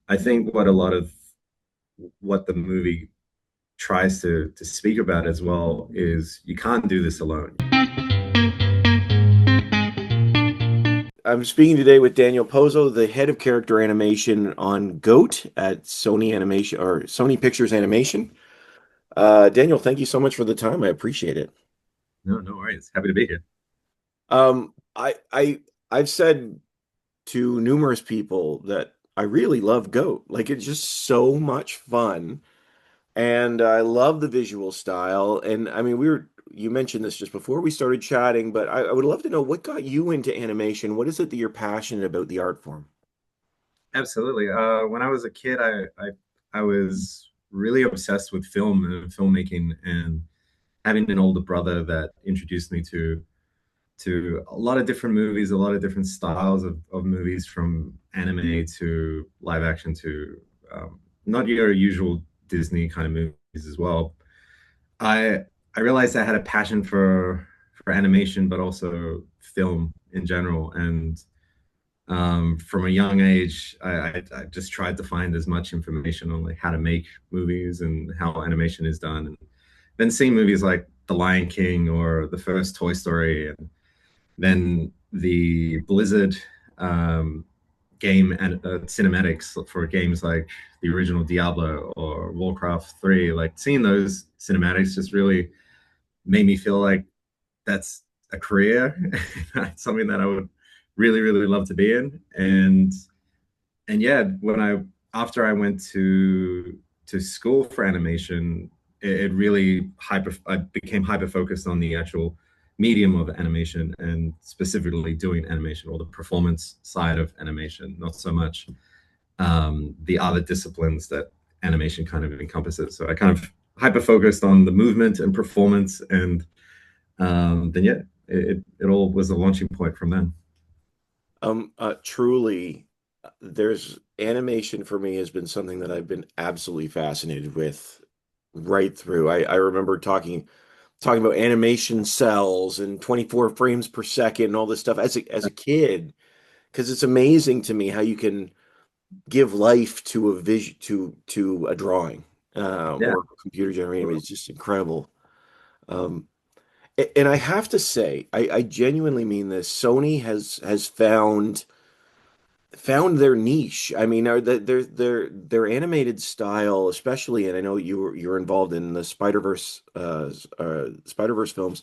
I think what a lot of what the movie tries to speak about as well is you can't do this alone. I'm speaking today with Daniel Pozo, the head of character animation on GOAT at Sony Animation or Sony Pictures Animation. Daniel, thank you so much for the time. I appreciate it. No, no worries. Happy to be here. I've said to numerous people that I really love GOAT. Like it's just so much fun, and I love the visual style. And I mean, you mentioned this just before we started chatting, but I would love to know what got you into animation. What is it that you're passionate about the art form? Absolutely. When I was a kid, I was really obsessed with film and filmmaking, and having an older brother that introduced me to a lot of different movies, a lot of different styles of movies, from anime to live action to not your usual Disney kind of movies as well. I I realized I had a passion for animation, but also film in general. And from a young age, I just tried to find as much information on like how to make movies and how animation is done. And then seeing movies like The Lion King or the first Toy Story, and then the Blizzard um, game and cinematics for games like the original Diablo or Warcraft 3, like seeing those cinematics just really made me feel like that's a career, something that I would really, really love to be in. And yeah, when I after I went to school for animation, it really I became hyper focused on the actual medium of animation, and specifically doing animation or the performance side of animation, not so much the other disciplines that animation kind of encompasses. So I kind of hyper focused on the movement and performance, and then yeah, it all was a launching point from then. Truly, there's animation for me has been something that I've been absolutely fascinated with right through. I remember talking about animation cells and 24 frames per second and all this stuff as a kid, because it's amazing to me how you can give life to a vision to a drawing Yeah, or computer generated. It's just incredible. Um, and I have to say, I genuinely mean this. Sony has found their niche. I mean, their animated style, especially, and I know you're involved in the Spider-Verse films.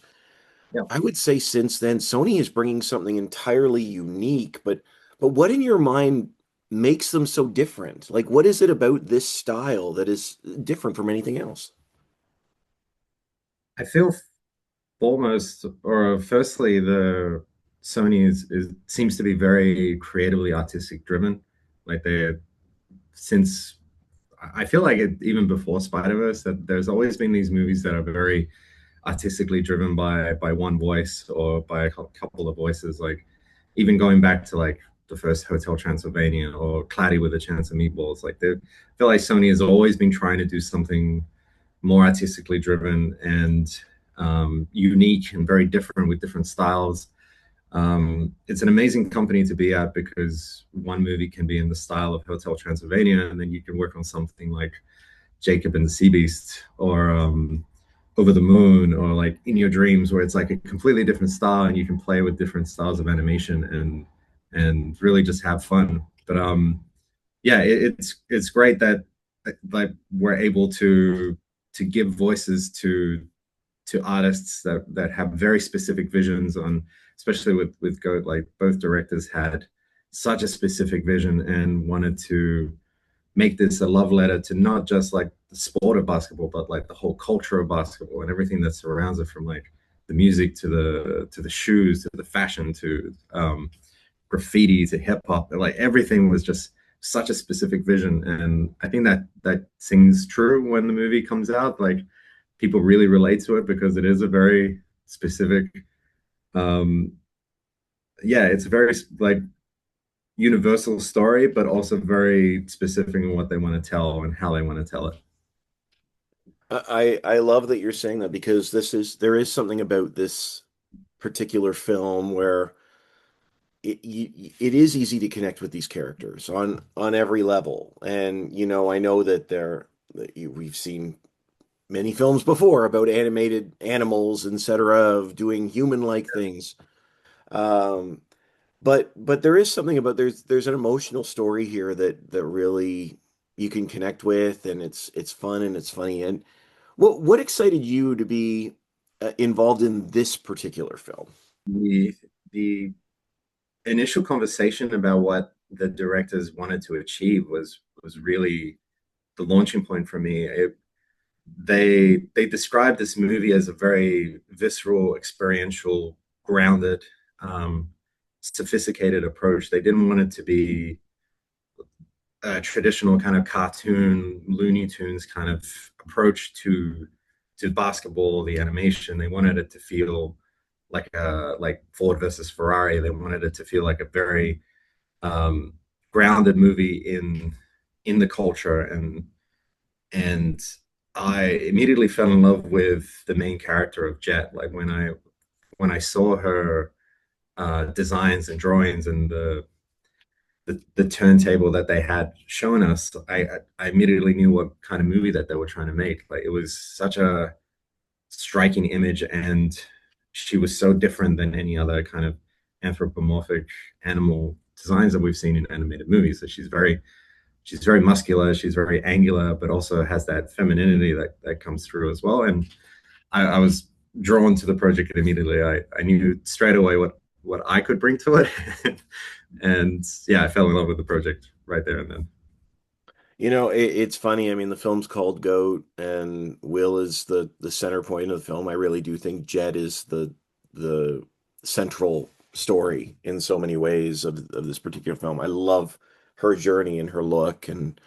yeah. I would say since then, Sony is bringing something entirely unique. But what in your mind makes them so different? Like, what is it about this style that is different from anything else? I feel foremost, or firstly, the Sony is seems to be very creatively artistic driven. Like they're since I feel like it, even before Spider-Verse, that there's always been these movies that are very artistically driven by one voice or by a couple of voices. Like even going back to like the first Hotel Transylvania or Cloudy with a Chance of Meatballs. Like they I feel like Sony has always been trying to do something more artistically driven and unique and very different with different styles. It's an amazing company to be at because one movie can be in the style of Hotel Transylvania, and then you can work on something like Jacob and the Sea Beast, or Over the Moon, or like In Your Dreams, where it's like a completely different style, and you can play with different styles of animation and really just have fun. But yeah, it's great that like we're able to give voices to artists that have very specific visions on, especially with Goat. Like both directors had such a specific vision and wanted to make this a love letter to not just like the sport of basketball, but like the whole culture of basketball and everything that surrounds it, from like the music to the shoes to the fashion to graffiti to hip hop. Like everything was just such a specific vision, and I think that that sings true when the movie comes out. Like people really relate to it because it is a very specific. Um, yeah, it's a very like universal story, but also very specific in what they want to tell and how they want to tell it. I love that you're saying that because there is something about this particular film where it is easy to connect with these characters on every level. And I know that we've seen many films before about animated animals, etc., of doing human-like things. Um, but there is something about there's an emotional story here that really you can connect with, and it's fun and it's funny. And what excited you to be involved in this particular film? The the initial conversation about what the directors wanted to achieve was really the launching point for me. They described this movie as a very visceral, experiential, grounded, um, sophisticated approach. They didn't want it to be a traditional kind of cartoon, Looney Tunes kind of approach to basketball, the animation. They wanted it to feel like Ford versus Ferrari. They wanted it to feel like a very um, grounded movie in the culture, and I immediately fell in love with the main character of Jet. Like when I saw her designs and drawings and the turntable that they had shown us, I immediately knew what kind of movie that they were trying to make. Like it was such a striking image, and she was so different than any other kind of anthropomorphic animal designs that we've seen in animated movies. So she's very muscular, she's very angular, but also has that femininity that comes through as well. And I was drawn to the project immediately. I knew straight away what I could bring to it, and yeah, I fell in love with the project right there and then. It's funny. I mean, the film's called Goat, and Will is the center point of the film. I really do think Jet is the central story in so many ways of this particular film. I love her journey and her look, and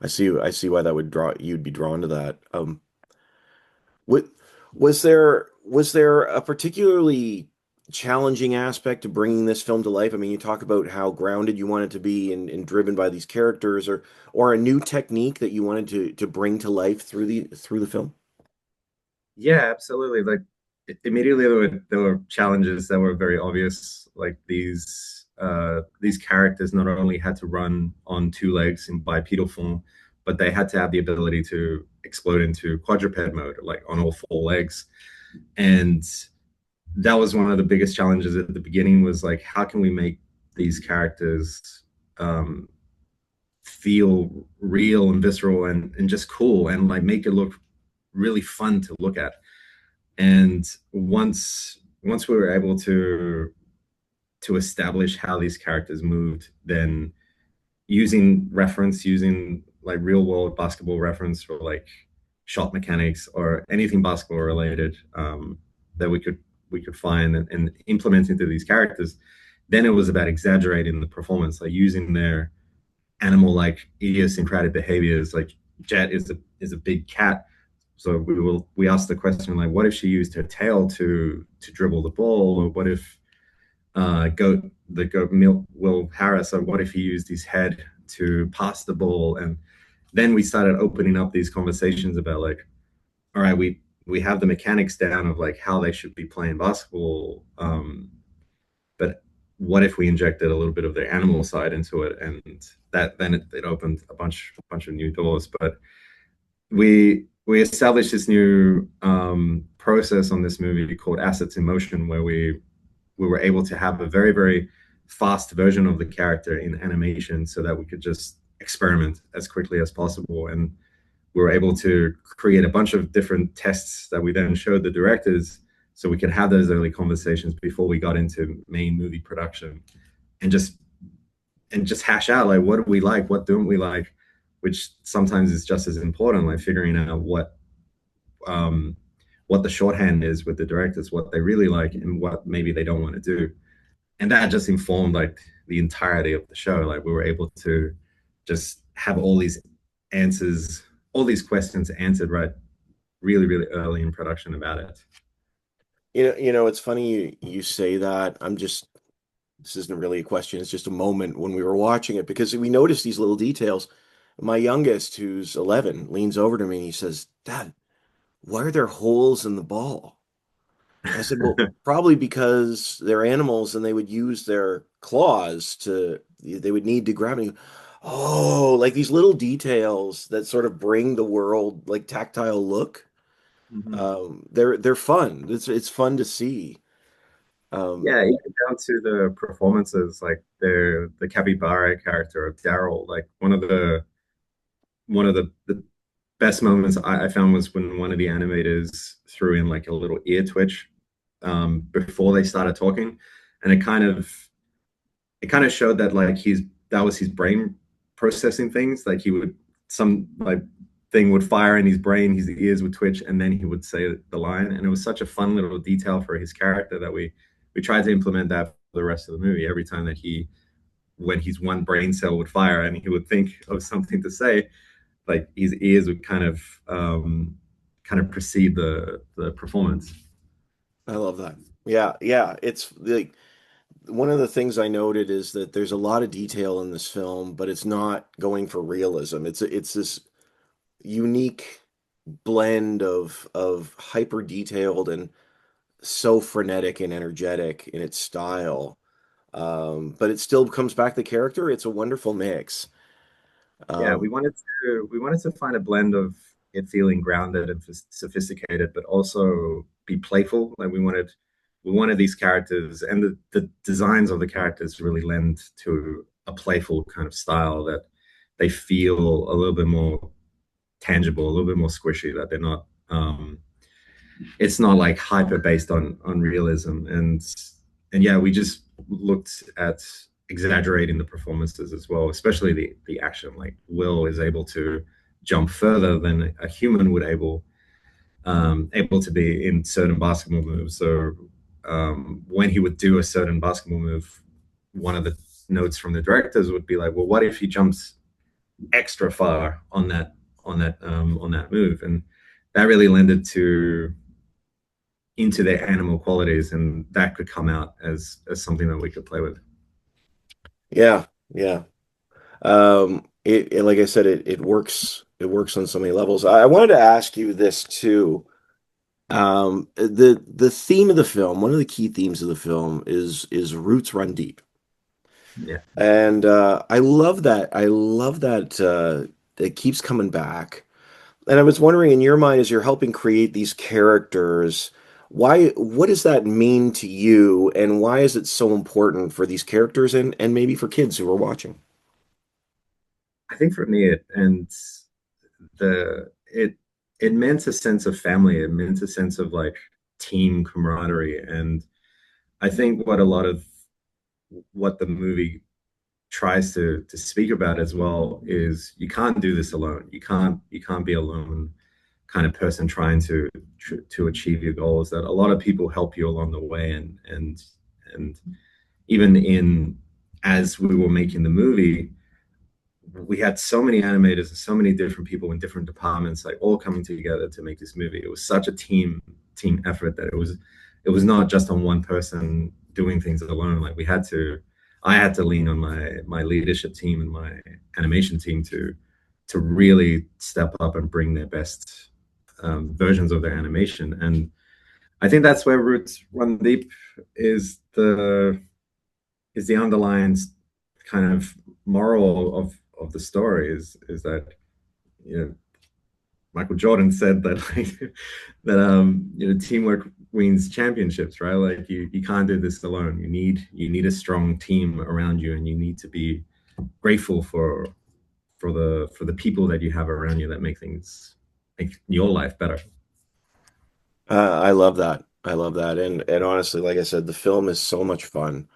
I see why that would draw you'd be drawn to that. What was there a particularly challenging aspect to bringing this film to life? I mean, you talk about how grounded you want it to be and driven by these characters, or a new technique that you wanted to bring to life through the film. Yeah, absolutely. Like immediately there were challenges that were very obvious. Like these characters not only had to run on two legs in bipedal form, but they had to have the ability to explode into quadruped mode, like on all four legs. And that was one of the biggest challenges at the beginning, was like, how can we make these characters um, feel real and visceral and just cool, and like make it look really fun to look at. And once we were able to establish how these characters moved, then using like real world basketball reference, or like shot mechanics or anything basketball related, that we could find and implement into these characters. Then it was about exaggerating the performance, like using their animal like idiosyncratic behaviors. Like Jet is a big cat, so we asked the question, like, what if she used her tail to dribble the ball, or what if goat Will Harris, or what if he used his head to pass the ball? And then we started opening up these conversations about, like, all right, we have the mechanics down of like how they should be playing basketball, but what if we injected a little bit of the animal side into it? And that then it opened a bunch of new doors. But we established this new process on this movie called assets in motion, where we were able to have a very, very fast version of the character in animation, so that we could just experiment as quickly as possible. And we were able to create a bunch of different tests that we then showed the directors, so we could have those early conversations before we got into main movie production, and just hash out, like, what do we like, what don't we like, which sometimes is just as important, like figuring out um, what the shorthand is with the directors, what they really like and what maybe they don't want to do. And that just informed like the entirety of the show. Like we were able to just have all these answers, all these questions answered right really, really early in production about it. It's funny you say that. This isn't really a question, it's just a moment when we were watching it, because we noticed these little details. My youngest, who's 11, leans over to me and he says, "Dad, why are there holes in the ball?" I said, well, probably because they're animals and they would use their claws they would need to grab it. Oh, like these little details that sort of bring the world like tactile look. Mhm. They're fun. It's fun to see. Um, Yeah, even down to the performances, like the capybara character of Daryl. Like one of the best moments I found was when one of the animators threw in like a little ear twitch before they started talking, and it kind of showed that like that was his brain processing things. Like he would some like thing would fire in his brain, his ears would twitch, and then he would say the line. And it was such a fun little detail for his character that we tried to implement that for the rest of the movie. Every time that when his one brain cell would fire and he would think of something to say, like his ears would kind of precede the performance. I love that. Yeah, yeah. It's like one of the things I noted is that there's a lot of detail in this film, but it's not going for realism. It's this unique blend of hyper detailed and so frenetic and energetic in its style. But it still comes back to character. It's a wonderful mix. Yeah, Um, we wanted to find a blend of it feeling grounded and sophisticated, but also be playful. Like we wanted these characters and the designs of the characters really lend to a playful kind of style that they feel a little bit more tangible, a little bit more squishy. That they're not. It's not like hyper based on realism, and yeah, we just looked at exaggerating the performances as well, especially the action. Like Will is able to jump further than a human would able to be in certain basketball moves. So when he would do a certain basketball move, one of the notes from the directors would be like, well, what if he jumps extra far on that move? And that really lended to into their animal qualities, and that could come out as something that we could play with. yeah, yeah. Like I said, it works. It works on so many levels. I wanted to ask you this too. The theme of the film, one of the key themes of the film is roots run deep. Yeah, And I love that. I love that it keeps coming back. And I was wondering, in your mind, as you're helping create these characters, what does that mean to you, and why is it so important for these characters and maybe for kids who are watching? I think for me the it meant a sense of family. It meant a sense of like team camaraderie, and I think what the movie tries to speak about as well is you can't do this alone. You can't be alone kind of person trying to achieve your goals. That a lot of people help you along the way, and even in as we were making the movie, we had so many animators and so many different people in different departments, like all coming together to make this movie. It was such a team effort that it was not just on one person doing things alone. Like I had to lean on my leadership team and my animation team to really step up and bring their best versions of their animation. And I think that's where Roots Run Deep is the underlying kind of moral of the story is that you know Michael Jordan said that like teamwork wins championships, right? Like you can't do this alone. You need a strong team around you, and you need to be grateful for the people that you have around you that make your life better. I love that. I love that. And honestly, like I said, the film is so much fun.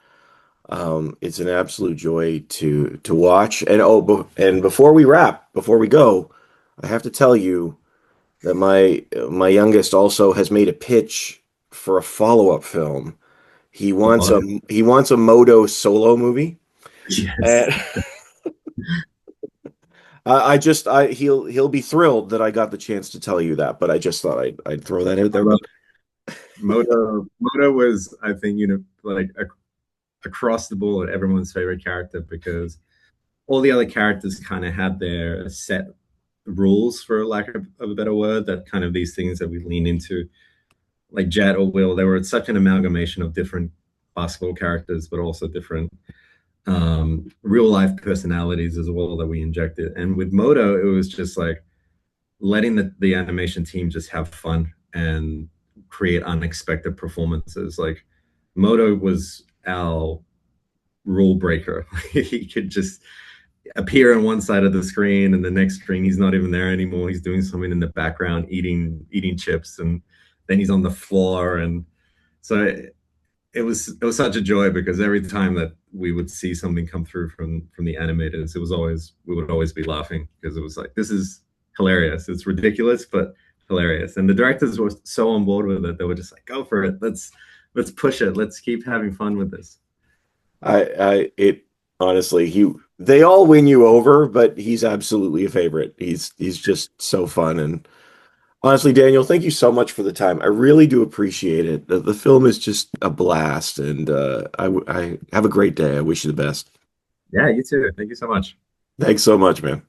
It's an absolute joy to watch. And and before we wrap, before we go, I have to tell you that my youngest also has made a pitch for a follow-up film. Oh, He wants a Moto solo movie. yes. And he'll be thrilled that I got the chance to tell you that, but I just thought I'd throw that out I there. love Moto was, I think, like across the board everyone's favorite character because all the other characters kind of had their set rules, for lack of a better word, that kind of these things that we lean into like Jet or Will. They were such an amalgamation of different basketball characters, but also different real life personalities as well that we injected. And with Moto, it was just like letting the animation team just have fun and create unexpected performances. Like Moto was our rule breaker. He could just appear on one side of the screen and the next screen he's not even there anymore. He's doing something in the background, eating chips, and then he's on the floor. And so it was such a joy because every time that we would see something come through from the animators, it was always we would always be laughing because it was like this is hilarious. It's ridiculous, but hilarious. And the directors were so on board with it. They were just like, go for it. Let's push it. Let's keep having fun with this. It honestly, they all win you over, but he's absolutely a favorite. He's just so fun. And honestly, Daniel, thank you so much for the time. I really do appreciate it. The film is just a blast, and I have a great day. I wish you the best. Yeah, you too. Thank you so much. Thanks so much, man.